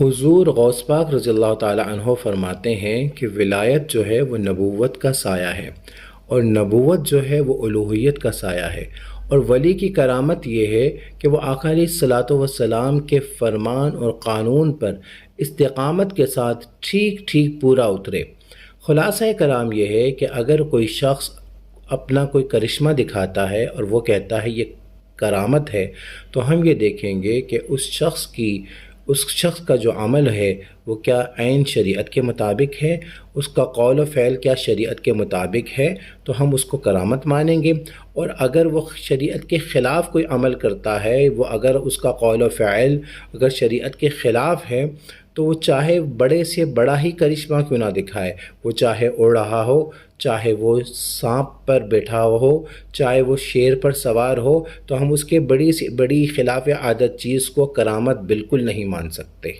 حضور غوث پاک رضی اللہ تعالیٰ عنہ فرماتے ہیں کہ ولایت جو ہے وہ نبوت کا سایہ ہے، اور نبوت جو ہے وہ الوہیت کا سایہ ہے، اور ولی کی کرامت یہ ہے کہ وہ آقا علیہ الصلاۃ والسلام کے فرمان اور قانون پر استقامت کے ساتھ ٹھیک ٹھیک پورا اترے۔ خلاصہ کلام یہ ہے کہ اگر کوئی شخص اپنا کوئی کرشمہ دکھاتا ہے اور وہ کہتا ہے یہ کرامت ہے، تو ہم یہ دیکھیں گے کہ اس شخص کا جو عمل ہے وہ کیا عین شریعت کے مطابق ہے، اس کا قول و فعل کیا شریعت کے مطابق ہے، تو ہم اس کو کرامت مانیں گے۔ اور اگر وہ شریعت کے خلاف کوئی عمل کرتا ہے، اگر اس کا قول و فعل اگر شریعت کے خلاف ہے، تو وہ چاہے بڑے سے بڑا ہی کرشمہ کیوں نہ دکھائے، وہ چاہے اڑ رہا ہو، چاہے وہ سانپ پر بیٹھا ہو، چاہے وہ شیر پر سوار ہو، تو ہم اس کے بڑی سے بڑی خلاف عادت چیز کو کرامت بالکل نہیں مان سکتے۔